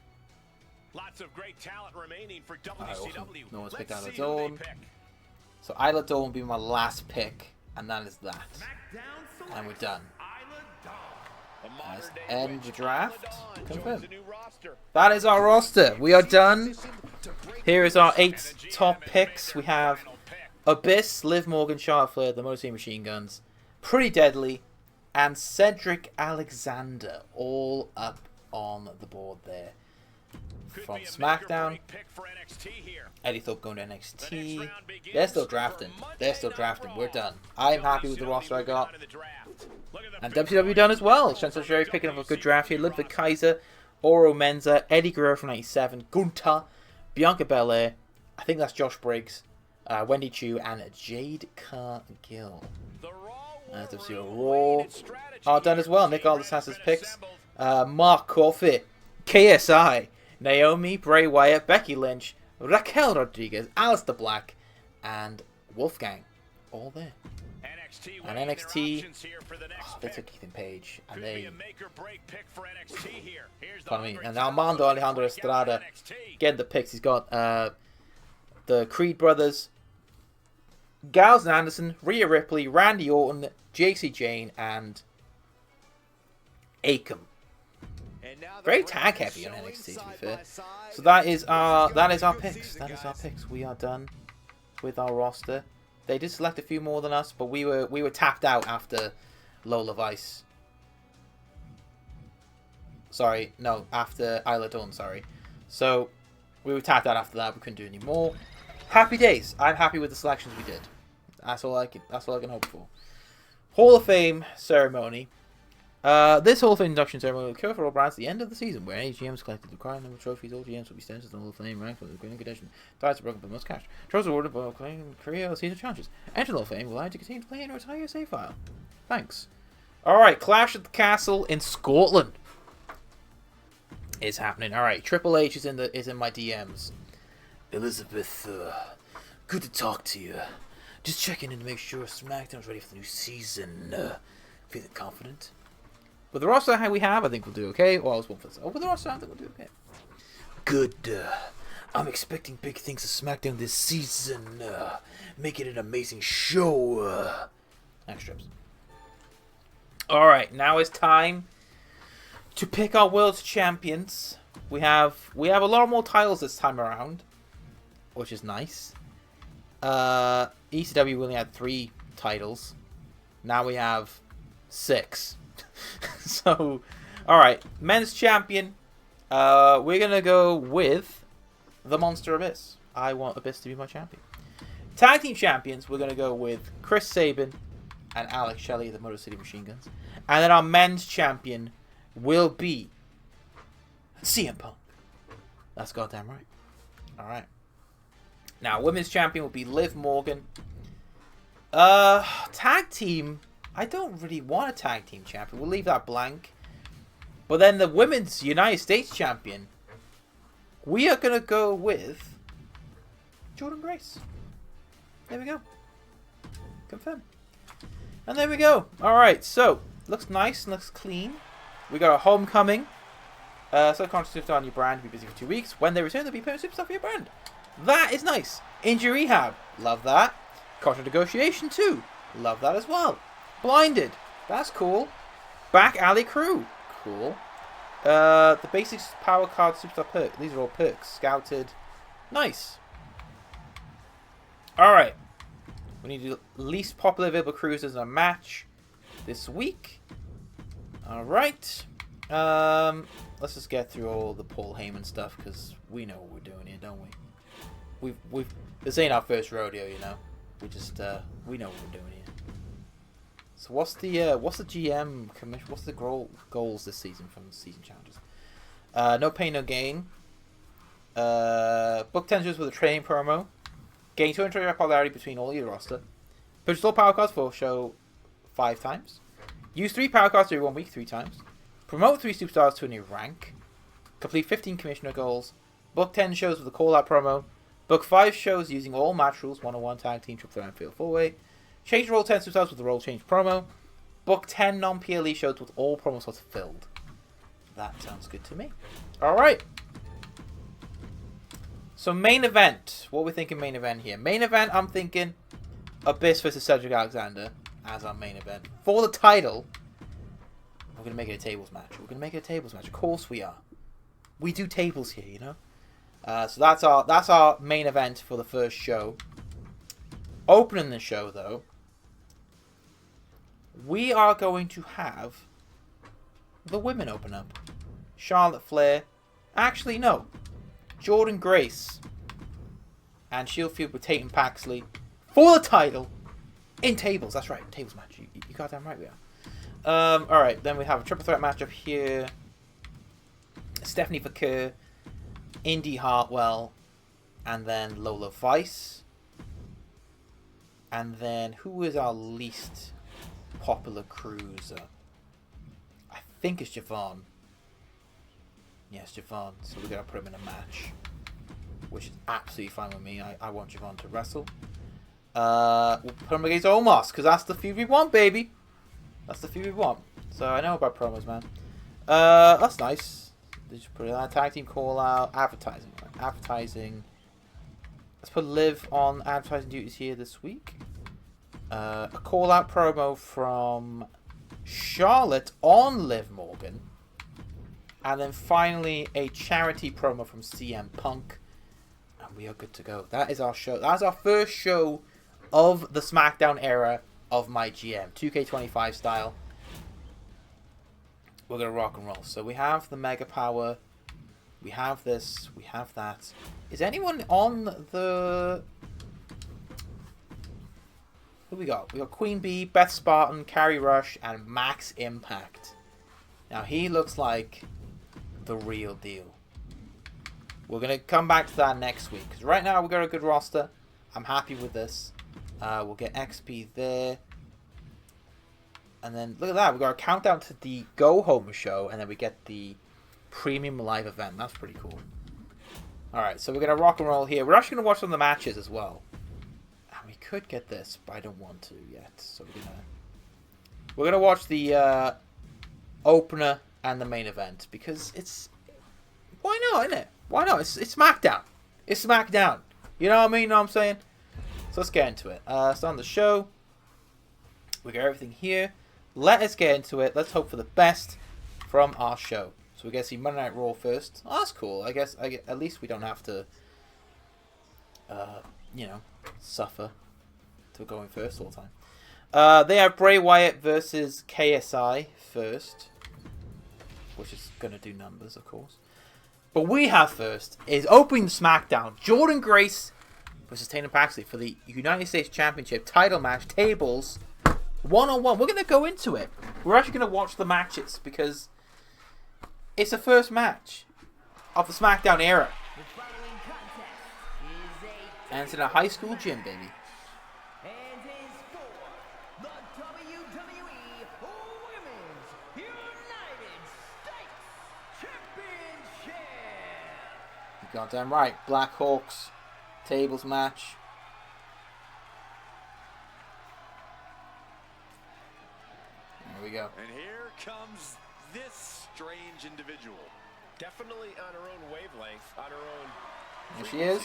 S2: Lots of great talent remaining for WCW.
S1: Awesome. No one's picked
S2: Let's
S1: Isla
S2: see who they
S1: Dawn.
S2: pick.
S1: So Isla Dawn will be my last pick, and that is that.
S3: SmackDown selects
S1: And we're done.
S3: Isla Dawn.
S2: A
S1: Let's
S2: modern-day
S1: end
S2: witch,
S1: the draft.
S2: Isla Dawn
S1: Confirm.
S2: joins the new roster.
S1: That is our roster. We are done. Here is our 8 top picks. We have Abyss, Liv Morgan, Charlotte Flair, the Motor City Machine Guns, Pretty Deadly, and Cedric Alexander all up on the board there. From SmackDown, Eddie Thorpe going to NXT. They're still drafting. They're still drafting. We're done. I'm happy with the roster I got. And WCW done as well. Chancellor Sherry picking up a good draft here. Ludwig Kaiser, Oro Menza, Eddie Guerrero from 97, Gunter, Bianca Belair. I think that's Josh Briggs, Wendy Chu, and Jade Cargill. WCW Raw are done as well. Nick Aldis has his picks. Mark Coffey, KSI, Naomi, Bray Wyatt, Becky Lynch, Raquel Rodriguez, Aleister Black, and Wolfgang. All there. And NXT, they took Ethan Page, and they, pardon me, and Armando Alejandro Estrada getting the picks. He's got the Creed brothers, Gallows and Anderson, Rhea Ripley, Randy Orton, JC Jane, and Akam. Very tag heavy on NXT, to be fair. So that is our picks. That is our picks. We are done with our roster. They did select a few more than us, but we were tapped out after Lola Vice. Sorry, no, after Isla Dawn, sorry. So we were tapped out after that. We couldn't do any more. Happy days. I'm happy with the selections we did. That's all I can hope for. Hall of Fame ceremony. This Hall of Fame induction ceremony will occur for all brands at the end of the season, where any GMs collected the required number of trophies. All GMs will be sent to the Hall of Fame ranked for the winning condition. Titles are broken by most cash. Trophies awarded by claiming career or season challenges. Enter the Hall of Fame will allow you to continue to play and retire your save file. Thanks. Alright, Clash at the Castle in Scotland is happening. Alright, Triple H is in my DMs. Elizabeth, good to talk to you. Just checking in to make sure SmackDown's ready for the new season. Feeling confident? With the roster we have, I think we'll do okay. Well, I was one for this. Oh, with the roster, I think we'll do okay. Good. I'm expecting big things of SmackDown this season. Make it an amazing show. Extras. Alright, now it's time to pick our world's champions. We have a lot more titles this time around, which is nice. ECW only had 3 titles. Now we have 6. So, alright. Men's champion. We're going to go with the Monster Abyss. I want Abyss to be my champion. Tag team champions, we're going to go with Chris Sabin and Alex Shelley, the Motor City Machine Guns. And then our men's champion will be CM Punk. That's goddamn right. Alright. Now, women's champion will be Liv Morgan. Tag team, I don't really want a tag team champion. We'll leave that blank. But then the women's United States champion, we are going to go with Jordan Grace. There we go. Confirm. And there we go. Alright, so, looks nice and looks clean. We got a homecoming. Subconscious Superstar on your brand. Be busy for 2 weeks. When they return, they'll be putting Superstar for your brand. That is nice. Injury rehab. Love that. Contract negotiation too. Love that as well. Blinded. That's cool. Back alley crew. Cool. The basics power card superstar perk. These are all perks. Scouted. Nice. Alright. We need the least popular available cruisers in a match this week. Alright. Let's just get through all the Paul Heyman stuff because we know what we're doing here, don't we? This ain't our first rodeo, you know. We just we know what we're doing here. So what's the GM commission? What's the goals this season from the season challenges? No pain, no gain. Book 10 shows with a training promo. Gain 220 popularity between all your roster. Purchase all power cards for show 5 times. Use 3 power cards every 1 week 3 times. Promote 3 superstars to a new rank. Complete 15 commissioner goals. Book 10 shows with a call-out promo. Book 5 shows using all match rules, 1-on-1, tag team, triple threat, and field 4-way. Change roll 10 superstars with the roll change promo. Book 10 non-PLE shows with all promo slots filled. That sounds good to me. Alright. So main event. What are we thinking main event here? Main event, I'm thinking Abyss versus Cedric Alexander as our main event. For the title, we're going to make it a tables match. We're going to make it a tables match. Of course we are. We do tables here, you know. So that's our main event for the first show. Opening the show, though, we are going to have the women open up. Charlotte Flair. Actually, no. Jordan Grace and she'll feud with Tatum Paxley for the title in tables. That's right, tables match. You goddamn right we are. Alright, then we have a triple threat matchup here. Stephanie Fakir, Indy Hartwell, and then Lola Vice. And then who is our least popular cruiser? I think it's Javon. Yes, Javon. So we're going to put him in a match, which is absolutely fine with me. I want Javon to wrestle. We'll put him against Omos, because that's the feud we want, baby. That's the feud we want. So I know about promos, man. That's nice. Just put a tag team call out. Advertising. Right? Advertising. Let's put Liv on advertising duties here this week. A call out promo from Charlotte on Liv Morgan. And then finally a charity promo from CM Punk. And we are good to go. That is our show. That's our first show of the SmackDown era of MyGM. 2K25 style. We're going to rock and roll. So we have the Mega Power. We have this. We have that. Is anyone on the... Who we got? We got Queen Bee, Beth Spartan, Carrie Rush, and Max Impact. Now he looks like the real deal. We're going to come back to that next week. Because right now we've got a good roster. I'm happy with this. We'll get XP there. And then look at that. We've got a countdown to the Go Home show. And then we get the premium live event. That's pretty cool. Alright, so we're going to rock and roll here. We're actually going to watch some of the matches as well. And we could get this, but I don't want to yet. So we're going to watch the opener and the main event. Because it's... Why not, innit? Why not? It's SmackDown. It's SmackDown. You know what I mean? You know what I'm saying? So let's get into it. Start on the show. We got everything here. Let us get into it. Let's hope for the best from our show. So we're going to see Monday Night Raw first. Oh, that's cool. I guess at least we don't have to, you know, suffer to going first all the time. They have Bray Wyatt versus KSI first, which is going to do numbers, of course. But we have first is opening SmackDown. Jordan Grace versus Tatum Paxley for the United States Championship title match. Tables. 1-on-1. We're going to go into it. We're actually going to watch the matches because it's the first match of the SmackDown era. And it's in a high school gym, baby.
S3: And is for the WWE Women's United States Championship.
S1: You goddamn right. Black Hawks tables match. There we go.
S2: And here comes this strange individual.
S5: Definitely on her own wavelength, on her own.
S1: Here she is.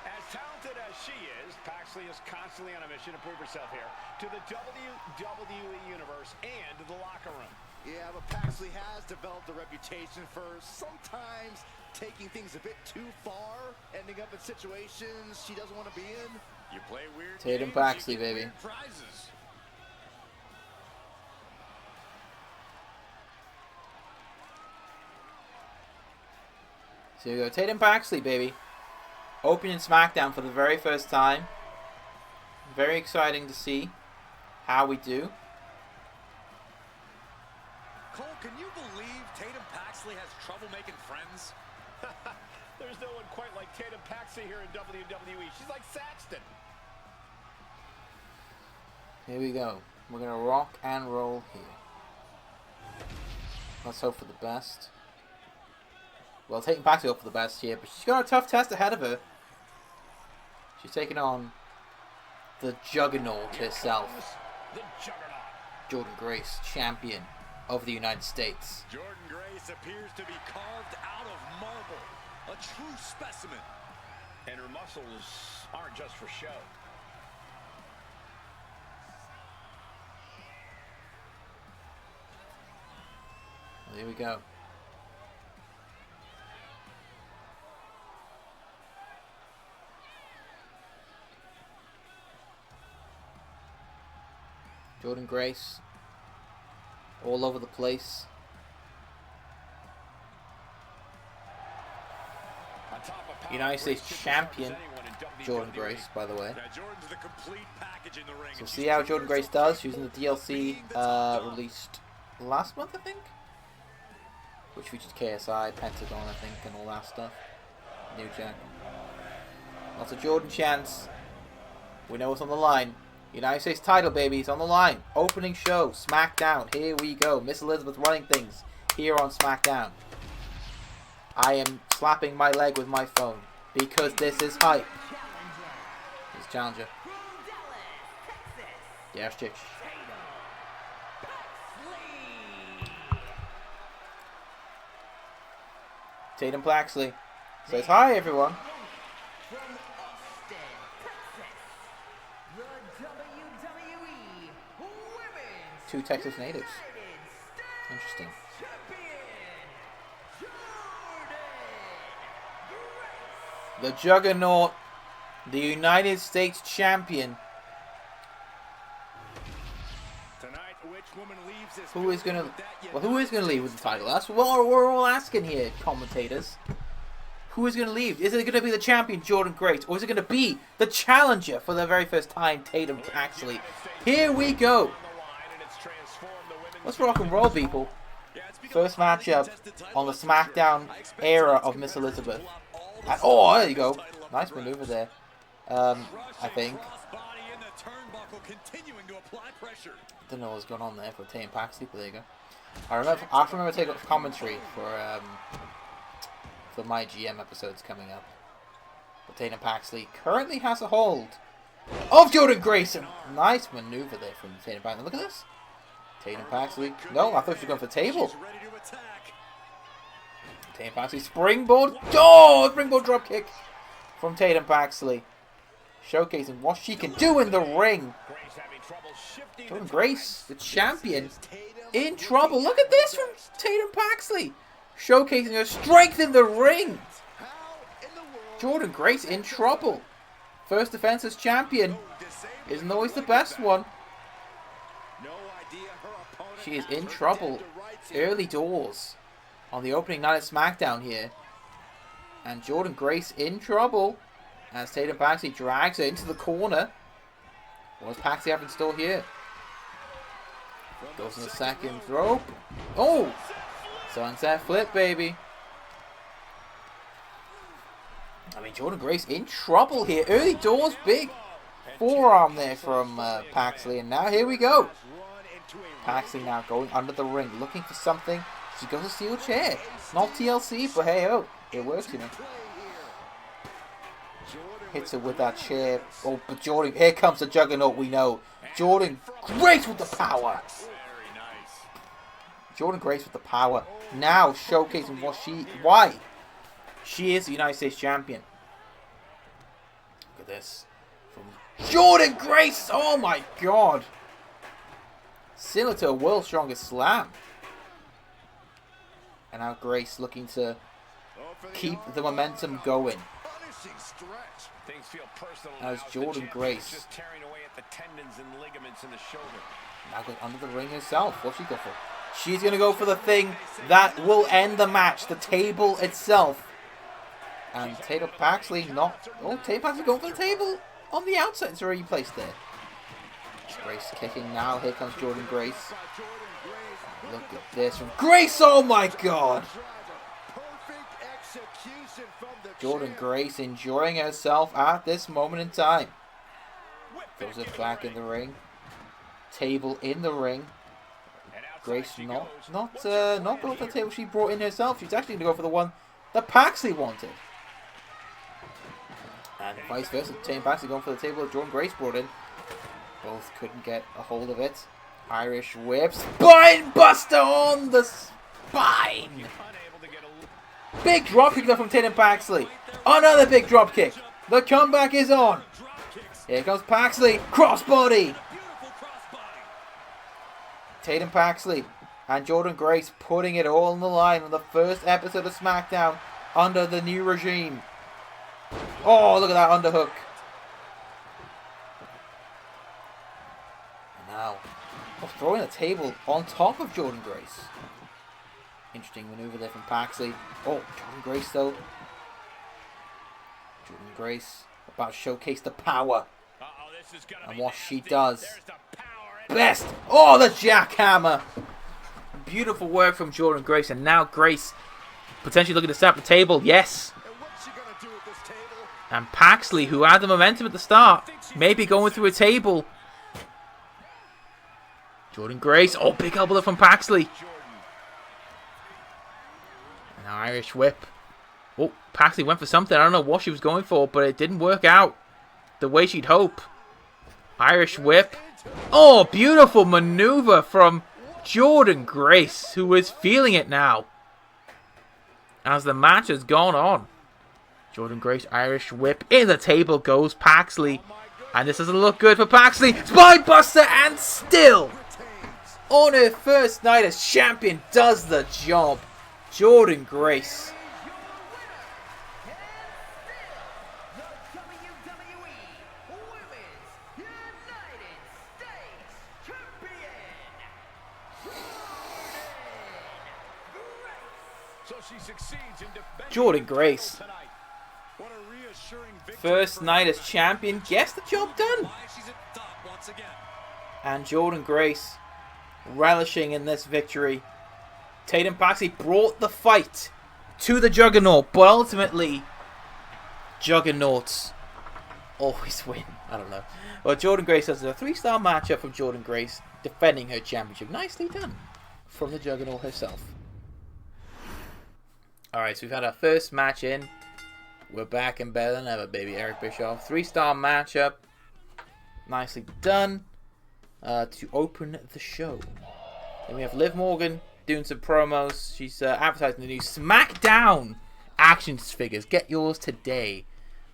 S2: As talented as she is, Paxley is constantly on a mission to prove herself here to the WWE Universe and to the locker room.
S4: Yeah, but Paxley has developed a reputation for sometimes taking things a bit too far, ending up in situations she doesn't want to be in.
S2: You play weird
S1: Tatum
S2: games,
S1: Paxley,
S2: you get
S1: baby.
S2: weird prizes.
S1: So you go, Tatum Paxley, baby. Opening SmackDown for the very first time. Very exciting to see how we do.
S5: Cole, can you believe Tatum Paxley has trouble making friends?
S2: There's no one quite like Tatum Paxley here in WWE. She's like Saxton.
S1: Here we go. We're going to rock and roll here. Let's hope for the best. Well, Tatum Paxley hope for the best here, but she's got a tough test ahead of her. She's taking on the Juggernaut herself.
S2: The Juggernaut.
S1: Jordynne Grace, champion of the United States.
S5: Jordynne Grace appears to be carved out of marble. A true specimen.
S2: And her muscles aren't just for show.
S1: Well, here we go. Jordynne Grace, all over the place. United States champion, Jordynne Grace, by the way. So see how Jordynne Grace does using the DLC released last month, I think? Which featured KSI, Pentagon, I think, and all that stuff. New Jack. Lots of Jordan chants. We know what's on the line. United States title, baby, it's on the line. Opening show, SmackDown. Here we go. Miss Elizabeth running things here on SmackDown. I am slapping my leg with my phone because this is hype. He's challenger. Yes, Chich. Tatum Paxley says hi, everyone. Two Texas natives. Interesting. The Juggernaut, the United States champion.
S5: Tonight, which woman leaves this
S1: Who is gonna?
S5: with that yet?
S1: Well, who is gonna leave with the title? That's what we're all asking here, commentators. Who is gonna leave? Is it gonna be the champion, Jordynne Grace, or is it gonna be the challenger for the very first time, Tatum Paxley? Here we go. Let's rock and roll, people. First matchup on the SmackDown era of Miss Elizabeth. And, oh, there you go. Nice maneuver there. I think. Don't know what's going on there for Tatum Paxley, but there you go. I have to remember to take up commentary for MyGM episodes coming up. But Tatum Paxley currently has a hold of Jordynne Grace. Nice maneuver there from Tatum Paxley. Look at this. Tatum Paxley. No, I thought she was going for the table. Tatum Paxley springboard. Oh, springboard drop kick from Tatum Paxley. Showcasing what she can do in the ring. Jordynne Grace, the champion, in trouble. Look at this from Tatum Paxley. Showcasing her strength in the ring. Jordynne Grace in trouble. First defense as champion isn't always the best one. She is in trouble early doors on the opening night of SmackDown here. And Jordynne Grace in trouble as Tatum Paxley drags her into the corner. What does Paxley have in store here? Goes in the second rope. Oh! Sunset flip, baby. I mean, Jordynne Grace in trouble here. Early doors, big forearm there from Paxley. And now here we go. Paxley now going under the ring, looking for something. She goes to steel chair. Not TLC, but hey, oh, it works, you know. Hits her with that chair. Oh, but Jordynne, here comes the Juggernaut we know. Jordynne Grace with the power. Jordynne Grace with the power. Now showcasing why she is the United States champion. this. From Jordynne Grace. Oh my god. Similar to a World's Strongest Slam. And now Grace looking to keep the momentum going.
S2: Things feel personal
S1: As
S2: now.
S1: Jordynne Grace
S2: just tearing away at the tendons and ligaments in the shoulder.
S1: now goes under the ring herself. What's she go for? She's going to go for the thing that will end the match. The table itself. And Tatum Paxley not... Oh, Tatum Paxley going for the table on the outside. It's already placed there. Grace kicking now. Here comes Jordynne Grace. Look at this from Grace. Oh my god. Jordynne Grace enjoying herself at this moment in time. Throws it back in the ring. Table in the ring. Grace not going for the table she brought in herself. She's actually going to go for the one that Paxley wanted. And vice versa. Tatum Paxley going for the table that Jordynne Grace brought in. Both couldn't get a hold of it. Irish whip. Spine buster on the spine. Big drop kick though from Tatum Paxley. Another big drop kick. The comeback is on. Here comes Paxley. Crossbody. Tatum Paxley and Jordynne Grace putting it all on the line on the first episode of SmackDown under the new regime. Oh, look at that underhook. And now, throwing a table on top of Jordynne Grace. Interesting maneuver there from Paxley. Oh, Jordynne Grace though. Jordynne Grace about to showcase the power. And what she does. Best! Oh, the jackhammer! Beautiful work from Jordynne Grace. And now Grace potentially looking to set up the table. Yes. And Paxley, who had the momentum at the start, maybe going through a table. Jordynne Grace. Oh, big elbow from Paxley. And now Irish whip. Oh, Paxley went for something. I don't know what she was going for, but it didn't work out the way she'd hope. Irish whip. Oh, beautiful maneuver from Jordynne Grace, who is feeling it now as the match has gone on. Jordynne Grace, Irish whip. In the table goes Paxley. And this doesn't look good for Paxley. Spine buster and still on her first night as champion does the job. Jordynne Grace. Jordynne Grace. First night as champion gets the job done. And Jordynne Grace relishing in this victory. Tatum Paxley brought the fight to the Juggernaut, but ultimately Juggernauts always win. I don't know. Well, Jordynne Grace has a 3-star matchup from Jordynne Grace defending her championship. Nicely done from the Juggernaut herself. Alright, so we've had our first match in. We're back and better than ever, baby. Eric Bischoff. 3-star matchup. Nicely done. To open the show. Then we have Liv Morgan doing some promos. She's advertising the new SmackDown action figures. Get yours today.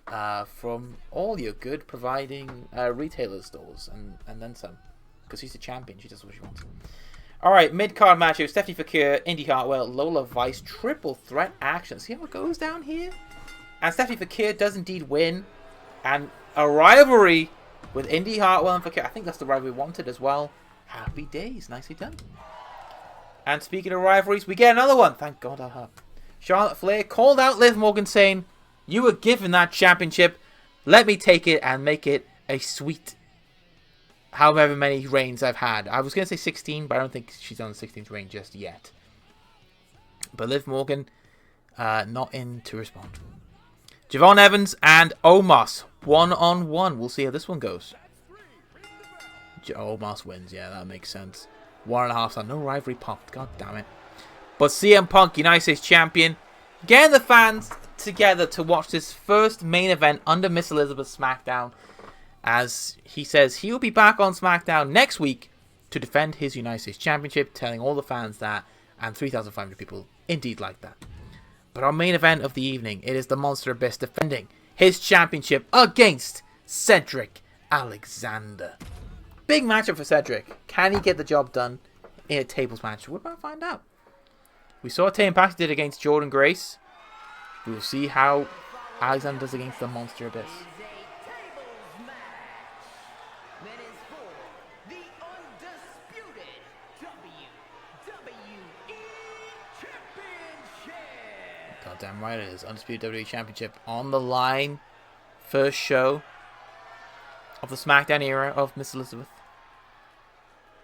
S1: From all your good providing retailer stores. And then some. Because she's the champion. She does what she wants. Alright, mid-card matchup. Stephanie Fakir, Indy Hartwell, Lola Vice. Triple threat action. See how it goes down here? And Stephanie Fakir does indeed win. And a rivalry with Indy Hartwell and Fakir. I think that's the rivalry we wanted as well. Happy days. Nicely done. And speaking of rivalries, we get another one. Thank God I have. Charlotte Flair called out Liv Morgan saying, "You were given that championship. Let me take it and make it a sweet however many reigns I've had." I was going to say 16, but I don't think she's on the 16th reign just yet. But Liv Morgan, not in to respond. Javon Evans and Omos, 1-on-1. We'll see how this one goes. Omos wins. Yeah, that makes sense. 1.5 star. No rivalry popped. God damn it. But CM Punk, United States Champion, getting the fans together to watch this first main event under Miss Elizabeth SmackDown. As he says he will be back on SmackDown next week to defend his United States Championship, telling all the fans that, and 3,500 people indeed like that. But our main event of the evening, it is the Monster Abyss defending his championship against Cedric Alexander. Big matchup for Cedric. Can he get the job done in a tables match? We're about to find out. We saw what Tatum Paxley did against Jordan Grace. We will see how Alexander does against the Monster Abyss.
S3: Is a tables match that is for the undisputed WWE Championship.
S1: Goddamn right it is. Undisputed WWE Championship on the line. First show of the SmackDown era of Miss Elizabeth.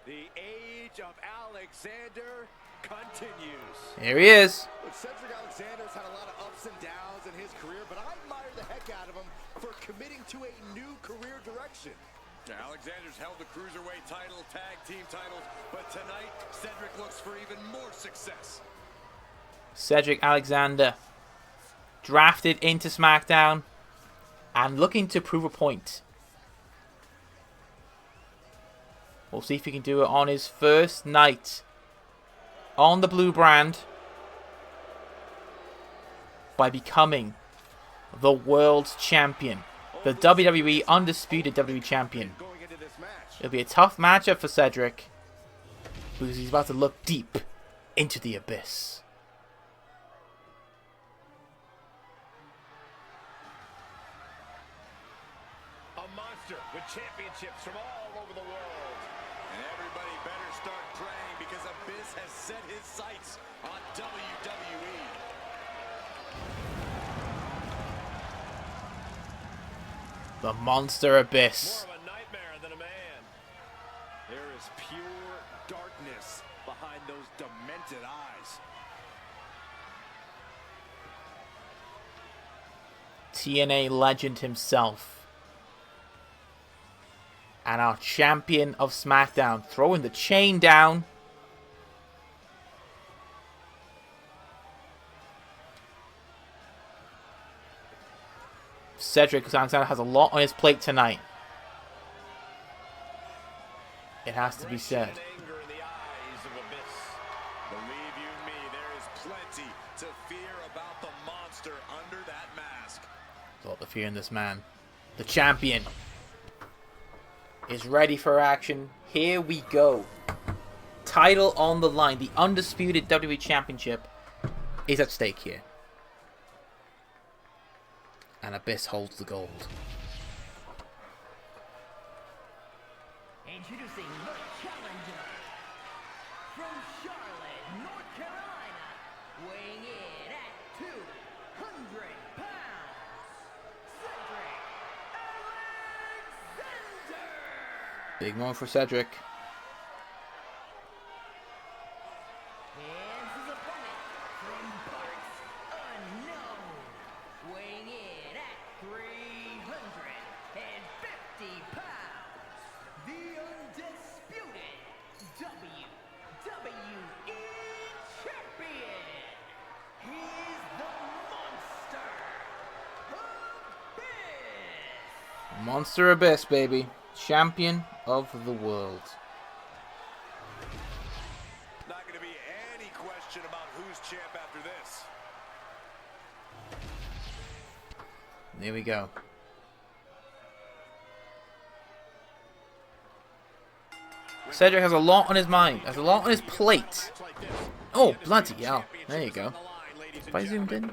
S4: The age of Alexander continues.
S1: Here he is.
S4: Look, Cedric Alexander's had a lot of ups and downs in his career, but I admire the heck out of him for committing to a new career direction.
S5: Alexander's held the Cruiserweight title, tag team titles, but tonight, Cedric looks for even more success.
S1: Cedric Alexander drafted into SmackDown and looking to prove a point. We'll see if he can do it on his first night on the blue brand by becoming the world champion, the WWE Undisputed WWE Champion.
S4: Going into this match,
S1: It'll be a tough matchup for Cedric because he's about to look deep into the abyss.
S2: A monster with championships from all over the world.
S5: And everybody better start praying because Abyss has set his sights on WWE.
S1: The Monster Abyss.
S2: More of a nightmare than a man.
S5: There is pure darkness behind those demented eyes.
S1: TNA legend himself. And our champion of SmackDown throwing the chain down. Cedric Alexander has a lot on his plate tonight. It has to be said.
S2: Anger in the eyes of Abyss.
S5: Believe you me, there is plenty to fear about the monster under that mask.
S1: There's a lot of fear in this man. The champion is ready for action. Here we go. Title on the line. The undisputed WWE Championship is at stake here. And Abyss holds the gold.
S3: Introducing the challenger from Charlotte, North Carolina, weighing in at 200 pounds, Cedric Alexander.
S1: Big moment for Cedric.
S3: And his opponent from parts unknown, weighing in at 350 pounds, the undisputed WWE Champion. He's the Monster Abyss.
S1: Monster Abyss, baby. Champion of the world.
S5: Not going to be any question about who's champ after this.
S1: There we go. Cedric has a lot on his mind. Has a lot on his plate. Oh, bloody hell. There you go. If I zoomed in?
S4: and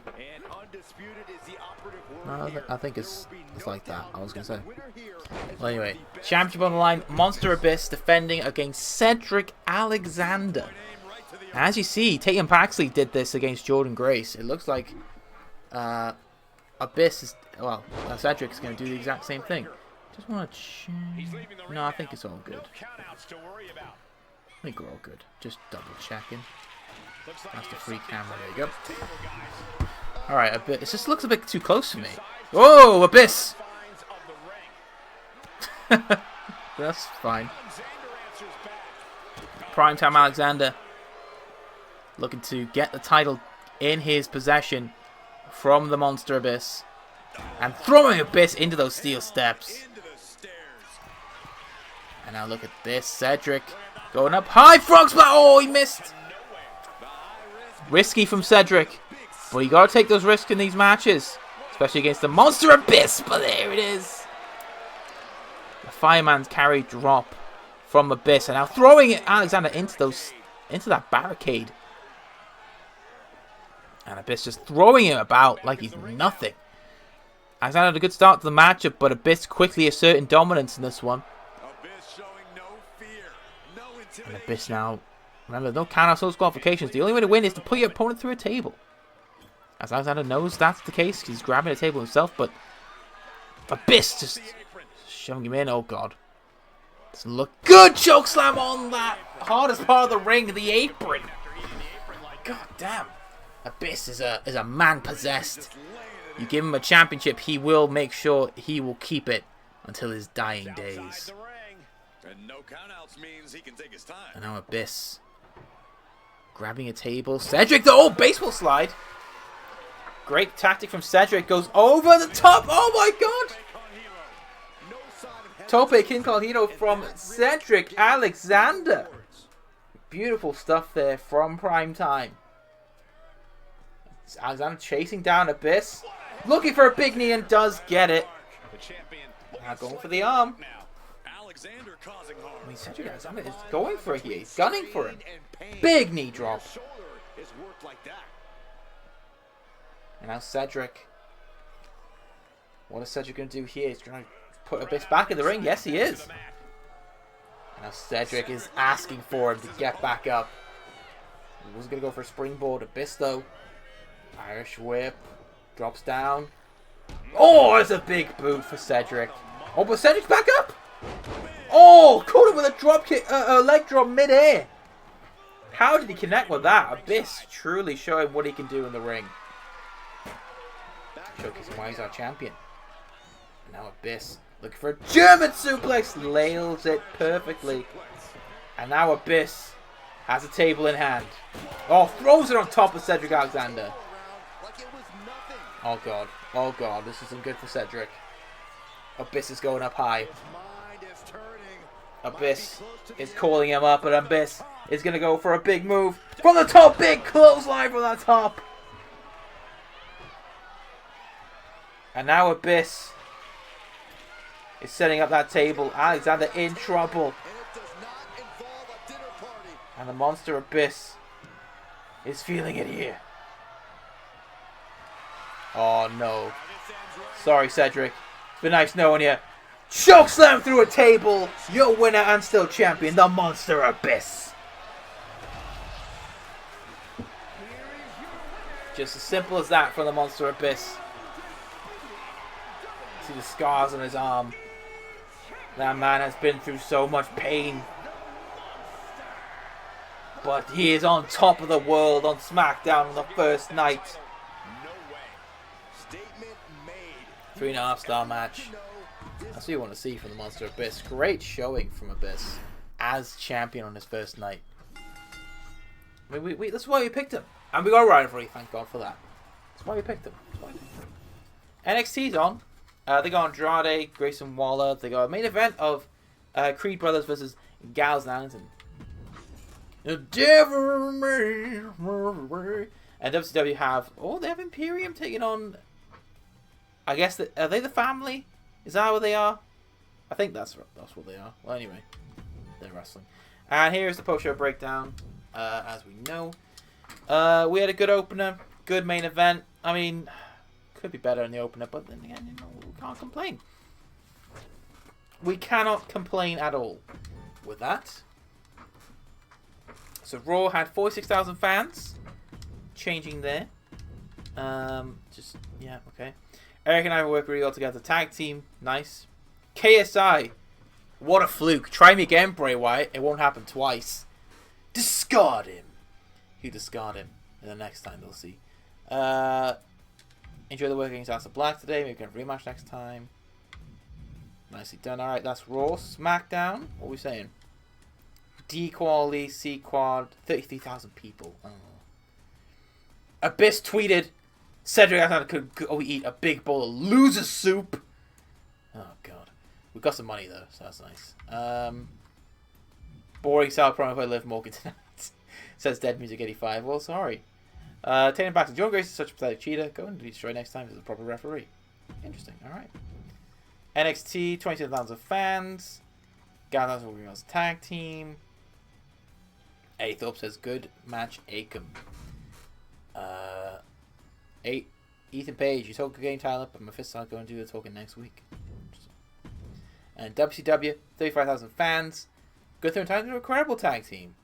S4: undisputed is the operative word
S1: No,
S4: here.
S1: I think it's
S4: There will be
S1: like that.
S4: doubt
S1: I was going to
S4: that
S1: say.
S4: the winner here is
S1: Well, anyway.
S4: one of the best
S1: Championship on the line. Monster Abyss defending against Cedric Alexander. As you see, Tatum Paxley did this against Jordan Grace. It looks like Abyss is... Well, Cedric is going to do the exact same thing. Just want to check... No, I think it's all good.
S2: No countouts to worry about.
S1: I think we're all good. Just double checking.
S2: Looks like
S1: That's the
S2: he has
S1: free
S2: something
S1: camera.
S2: planned
S1: There you
S2: for
S1: go.
S2: this table, guys.
S1: Alright, Abyss. It just looks a bit too close for me. Whoa, Abyss!
S2: Confines of the ring.
S1: That's fine.
S2: Alexander answers back.
S1: Primetime Alexander looking to get the title in his possession from the Monster Abyss. And throwing Abyss into those steel steps.
S5: Into the stairs.
S1: And now look at this. Cedric going up high. Frog splash. Oh, he missed. Risky from Cedric. But you got to take those risks in these matches. Especially against the Monster Abyss. But there it is. fireman's carry drop from Abyss, and now throwing it Alexander into that barricade. And Abyss just throwing him about like he's nothing. Alexander had a good start to the matchup, but Abyss quickly asserting dominance in this one. And Abyss now, remember, no count-outs, no qualifications. The only way to win is to put your opponent through a table. As Alexander knows that's the case, he's grabbing a table himself, but Abyss just shoving him in. Oh god. Doesn't look good. Chokeslam on that hardest part of the ring, the apron. God damn. Abyss is a man possessed. You give him a championship, he will make sure he will keep it until his dying days.
S5: And no countouts means he can take his time.
S1: And now Abyss grabbing a table. Cedric, the old baseball slide. Great tactic from Cedric. Goes over the top. Oh my god. Tope King Hero from Cedric Alexander. Beautiful stuff there from Prime Time. Alexander chasing down Abyss. Looking for a big knee and does get it. Now going for the arm. I mean, Cedric Alexander is going for it here. He's gunning for him. Big knee drop. And now Cedric. What is Cedric going to do here? He's going to put Abyss back in the ring. Yes, he is. And now Cedric is asking for him to get back up. He was going to go for a springboard. Abyss, though. Irish whip. Drops down. Oh, it's a big boot for Cedric. Oh, but Cedric's back up. Oh, caught him with a drop kick, a leg drop mid-air. How did he connect with that? Abyss truly showing what he can do in the ring. Showcasing why he's our champion. And now Abyss looking for a German suplex. Nails it perfectly. And now Abyss has a table in hand. Oh, throws it on top of Cedric Alexander. Oh god. Oh god. This isn't good for Cedric. Abyss is going up high. Abyss is calling him up, and Abyss is going to go for a big move from the top. Big clothesline from the top. And now Abyss is setting up that table. Alexander in trouble. And the monster Abyss is feeling it here. Oh no. Sorry, Cedric. It's been nice knowing you. Chokeslam through a table. Your winner and still champion, the monster Abyss. Just as simple as that for the monster Abyss. See the scars on his arm. That man has been through so much pain. But he is on top of the world on SmackDown on the first night. 3.5 star match. That's what you want to see from the monster Abyss. Great showing from Abyss as champion on his first night. I mean, that's why we picked him. And we got a rivalry, thank God for that. That's why we picked him. NXT's on. They got Andrade, Grayson Waller. They got a main event of Creed Brothers versus Gallows and Anderson. The devil me. And WCW have... Oh, they have Imperium taking on... I guess... Are they the family? Is that what they are? I think that's what they are. Well, anyway. They're wrestling. And here's the post-show breakdown. As we know. We had a good opener. Good main event. I mean... Could be better in the opener, but then again, you know, we can't complain. We cannot complain at all with that. So Raw had 46,000 fans. Changing there. Yeah, okay. Eric and I work really well together. Tag team, nice. KSI, what a fluke. Try me again, Bray Wyatt. It won't happen twice. Discard him. You discard him. And the next time they'll see. Enjoy the work against House of Black today. Maybe we can rematch next time. Nicely done. Alright, that's Raw. SmackDown. What are we saying? D-Quality, C-Quad. 33,000 people. Oh. Abyss tweeted, Cedric Alexander could go eat a big bowl of loser soup. Oh, God. We got some money, though, so that's nice. Boring style promo by Liv Morgan tonight. Says Dead Music 85. Well, sorry. Taking back to John Grace is such a pathetic cheater. Go and destroy next time as a proper referee. Interesting. Alright. NXT, 27,000 fans. Gallows Warriors tag team. A Thorpe says good match, Akam. 8 Ethan Page, you talk a game title up, but Mephisto are going to do the talking next week. And WCW, 35,000 fans. Gunther and Titan are a incredible tag team.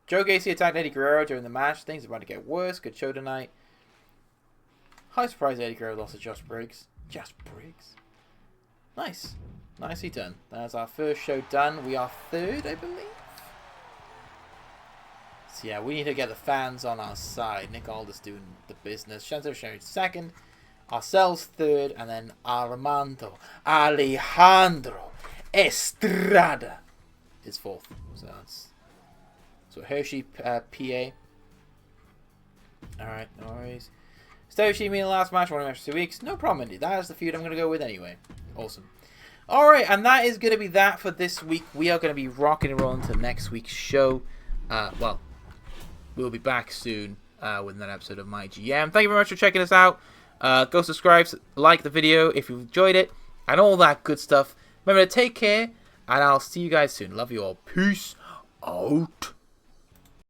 S1: Joe Gacy attacked Eddie Guerrero during the match. Things are about to get worse. Good show tonight. High surprise Eddie Guerrero lost to Josh Briggs. Josh Briggs. Nice. Nicely done. That's our first show done. We are third, I believe. So yeah, we need to get the fans on our side. Nick Aldis doing the business. Shanzo Sherry second. Ourselves third. And then Armando Alejandro Estrada is fourth. So that's Hershey PA. Alright, no worries. Stoichi me in the last match, one extra 2 weeks. No problem indeed. That is the feud I'm going to go with anyway. Awesome. Alright, and that is going to be that for this week. We are going to be rocking and rolling to next week's show. Well, we'll be back soon with another episode of MyGM. Thank you very much for checking us out. Go subscribe, like the video if you enjoyed it, and all that good stuff. Remember to take care, and I'll see you guys soon. Love you all. Peace out.